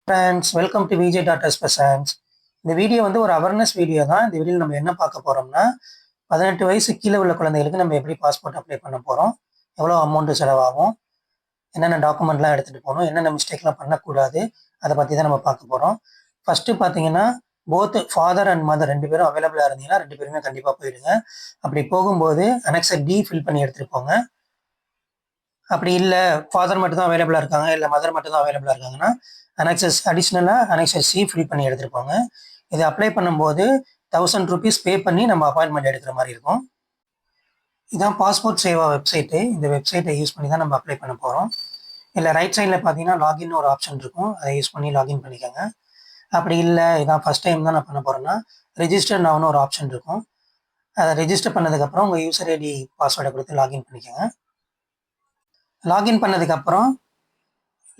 Friends, welcome to VJ daughters persons. இந்த video வந்து ஒரு அவேர்னஸ் வீடியோ தான். இந்த வீடியோவில் நம்ம என்ன பார்க்க போகிறோம்னா, 18 வயசு கீழே உள்ள குழந்தைகளுக்கு நம்ம எப்படி பாஸ்போர்ட் அப்ளை பண்ண போகிறோம், எவ்வளோ அமௌண்ட்டு செலவாகும், என்னென்ன டாக்குமெண்ட்லாம் எடுத்துகிட்டு போகணும், என்னென்ன மிஸ்டேக்லாம் பண்ணக்கூடாது, அதை பற்றி தான் நம்ம பார்க்க போகிறோம். ஃபஸ்ட்டு பார்த்தீங்கன்னா, போத் ஃபாதர் அண்ட் மதர் 2 பேரும் அவைலபிளாக இருந்தீங்கன்னா 2 பேருமே கண்டிப்பாக போயிடுங்க. அப்படி போகும்போது அனெக்ஸர் டி ஃபில் பண்ணி எடுத்துகிட்டு போங்க. அப்படி இல்லை, ஃபாதர் மட்டும் தான் அவைலபிளாக இருக்காங்க, இல்லை மதர் மட்டும் தான் அவைலபிளாக இருக்காங்கன்னா அனெக்சஸ் அடிஷ்னலாக அனெக்சஸ் சி ஃபில் பண்ணி எடுத்துகிட்டு போங்க. இதை அப்ளை பண்ணும்போது 1000 rupees பே பண்ணி நம்ம அப்பாயின்மெண்ட் எடுக்கிற மாதிரி இருக்கும். இதுதான் பாஸ்போர்ட் சேவா வெப்சைட்டு. இந்த வெப்சைட்டை யூஸ் பண்ணி தான் நம்ம அப்ளை பண்ண போகிறோம். இல்லை ரைட் சைடில் பார்த்தீங்கன்னா லாகின் ஒரு ஆப்ஷன் இருக்கும், அதை யூஸ் பண்ணி லாகின் பண்ணிக்கோங்க. அப்படி இல்லை, இதான் ஃபஸ்ட் டைம் தான் நான் பண்ண போகிறேன்னா ரெஜிஸ்டர் நவுன்னு ஒரு ஆப்ஷன் இருக்கும். அதை ரெஜிஸ்டர் பண்ணதுக்கப்புறம் உங்கள் யூசர் ஐடி பாஸ்வேர்டை கொடுத்து லாகின் பண்ணிக்கோங்க. லாகின் பண்ணதுக்கப்புறம்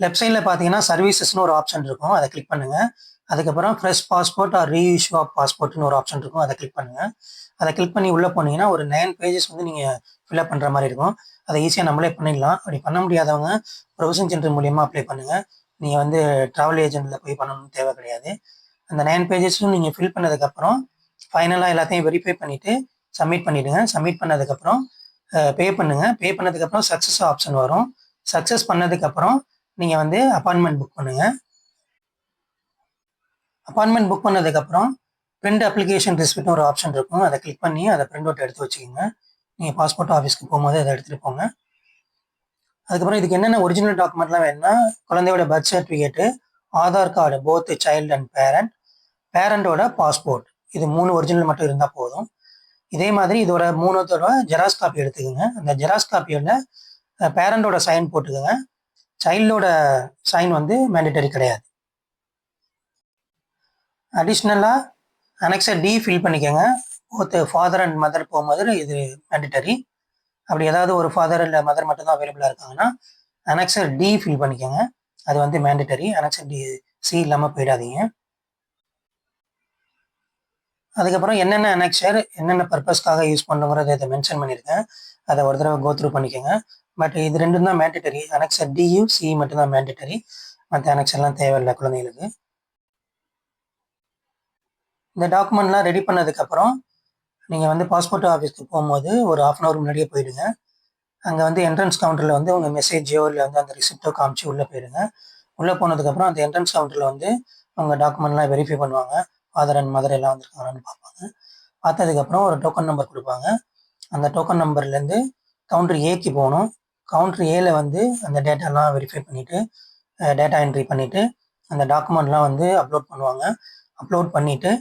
லெஃப்ட் சைடில் பார்த்தீங்கன்னா சர்வீசஸ்னு ஒரு ஆப்ஷன் இருக்கும், அதை கிளிக் பண்ணுங்கள். அதுக்கப்புறம் fresh passport or reissue of பாஸ்போர்ட்னு ஒரு ஆப்ஷன் இருக்கும், அதை கிளிக் பண்ணுங்கள். அதை கிளிக் பண்ணி உள்ளே போனீங்கன்னா ஒரு 9 pages வந்து நீங்கள் ஃபில்அப் பண்ணுற மாதிரி இருக்கும். அதை ஈஸியாக நம்மளே பண்ணிடலாம். அப்படி பண்ண முடியாதவங்க ப்ரொவிஷன் சென்டர் மூலியமாக அப்ளை பண்ணுங்கள். நீங்கள் வந்து ட்ராவல் ஏஜென்ட்டில் போய் பண்ணணும்னு தேவை கிடையாது. அந்த 9 pagesம் நீங்கள் ஃபில் பண்ணதுக்கப்புறம் ஃபைனலாக எல்லாத்தையும் வெரிஃபை பண்ணிவிட்டு சப்மிட் பண்ணிவிடுங்க. சப்மிட் பண்ணதுக்கப்புறம் பே பண்ணுங்கள். பே பண்ணதுக்கப்புறம் சக்ஸஸ் ஆப்ஷன் வரும். சக்ஸஸ் பண்ணதுக்கப்புறம் நீங்கள் வந்து அப்பாயின்மெண்ட் புக் பண்ணுங்கள். அப்பாயின்மெண்ட் புக் பண்ணதுக்கப்புறம் பிரிண்ட் அப்ளிகேஷன் ரிசிப்ட்னு ஒரு ஆப்ஷன் இருக்கும், அதை கிளிக் பண்ணி அதை பிரிண்ட் அவுட் எடுத்து வச்சுக்கோங்க. நீங்கள் பாஸ்போர்ட் ஆஃபீஸ்க்கு போகும்போது அதை எடுத்துகிட்டு போங்க. அதுக்கப்புறம் இதுக்கு என்னென்ன ஒரிஜினல் டாக்குமெண்ட்லாம் வேணும்னா, குழந்தையோட birth certificate, Aadhaar card both child and parent, பேரண்டோட பாஸ்போர்ட், இது 3 ஒரிஜினல் மட்டும் இருந்தால் போதும். இதே மாதிரி இதோட 3தோட ஜெராக்ஸ் காப்பி எடுத்துக்கோங்க. அந்த ஜெராக்ஸ் காப்பியோட பேரண்டோட சைன் போட்டுக்கோங்க. சைல்டோட சைன் வந்து மேண்டேட்டரி கிடையாது. அடிஷ்னலாக அனெக்ஸர் டி ஃபில் பண்ணிக்கோங்க. போத் ஃபாதர் அண்ட் மதர் போகும்போது இது மேண்டேட்டரி. அப்படி ஏதாவது ஒரு ஃபாதர் இல்லை மதர் மட்டும் தான் அவைலபிளாக இருக்காங்கன்னா அனெக்ஸர் டி ஃபில் பண்ணிக்கோங்க, அது வந்து மேண்டேட்டரி. அனெக்ஸர் டி சி இல்லாமல் போயிடாதீங்க. அதுக்கப்புறம் என்னென்ன அனெக்ஸர் என்னென்ன பர்பஸ்க்காக யூஸ் பண்ணுங்கிறத இதை மென்ஷன் பண்ணியிருக்கேன், அதை ஒரு தடவை கோத்ரூ பண்ணிக்கோங்க. பட் இது 2 தான் மேண்டேட்டரி. அனெக்ஸர் டியும் சி மட்டும் தான் மேண்டேட்டரி, மற்ற அனெக்ஸர்லாம் தேவையில்லை குழந்தைகளுக்கு. இந்த டாக்குமெண்ட்லாம் ரெடி பண்ணதுக்கப்புறம் நீங்கள் வந்து பாஸ்போர்ட் ஆஃபீஸ்க்கு போகும்போது ஒரு 1/2 hour முன்னாடியே போயிடுங்க. அங்கே வந்து என்ட்ரன்ஸ் கவுண்டரில் வந்து உங்கள் மெசேஜோ இல்லை வந்து அந்த ரிசிப்டோ காமிச்சு உள்ளே போயிடுங்க. உள்ளே போனதுக்கப்புறம் அந்த என்ட்ரன்ஸ் கவுண்டரில் வந்து உங்கள் டாக்குமெண்ட்லாம் வெரிஃபை பண்ணுவாங்க. ஃபாதர் அண்ட் மதர் எல்லாம் வந்துருக்காங்கன்னு பார்ப்பாங்க. பார்த்ததுக்கப்புறம் ஒரு டோக்கன் நம்பர் கொடுப்பாங்க. அந்த டோக்கன் நம்பர்லேருந்து கவுண்டர் ஏக்கு போகணும். கவுண்டர் ஏல வந்து அந்த டேட்டாலாம் வெரிஃபை பண்ணிவிட்டு டேட்டா என்ட்ரி பண்ணிவிட்டு அந்த டாக்குமெண்ட்லாம் வந்து அப்லோட் பண்ணுவாங்க. அப்லோட் பண்ணிவிட்டு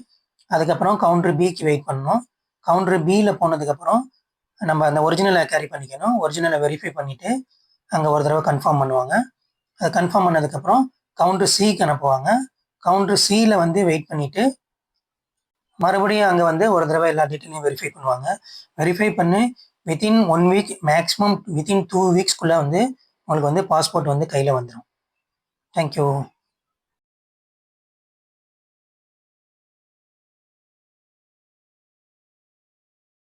அதுக்கப்புறம் கவுண்டர் பிக்கு வெயிட் பண்ணணும். கவுண்டர் பியில் போனதுக்கப்புறம் நம்ம அந்த ஒரிஜினலை கேரி பண்ணிக்கணும். ஒரிஜினலை வெரிஃபை பண்ணிவிட்டு அங்கே ஒரு தடவை கன்ஃபார்ம் பண்ணுவாங்க. அதை கன்ஃபார்ம் பண்ணதுக்கப்புறம் கவுண்டர் சிக்கு அனுப்புவாங்க. கவுண்டர் சியில் வந்து வெயிட் பண்ணிவிட்டு மறுபடியும் அங்கே வந்து ஒரு தடவை எல்லா டீட்டெயிலையும் வெரிஃபை பண்ணுவாங்க. வெரிஃபை பண்ணி வித்தின் 1 week மேக்ஸிமம் வித்தின் 2 weeksக்குள்ளே வந்து உங்களுக்கு வந்து பாஸ்போர்ட் வந்து கையில் வந்துடும். தேங்க்யூ.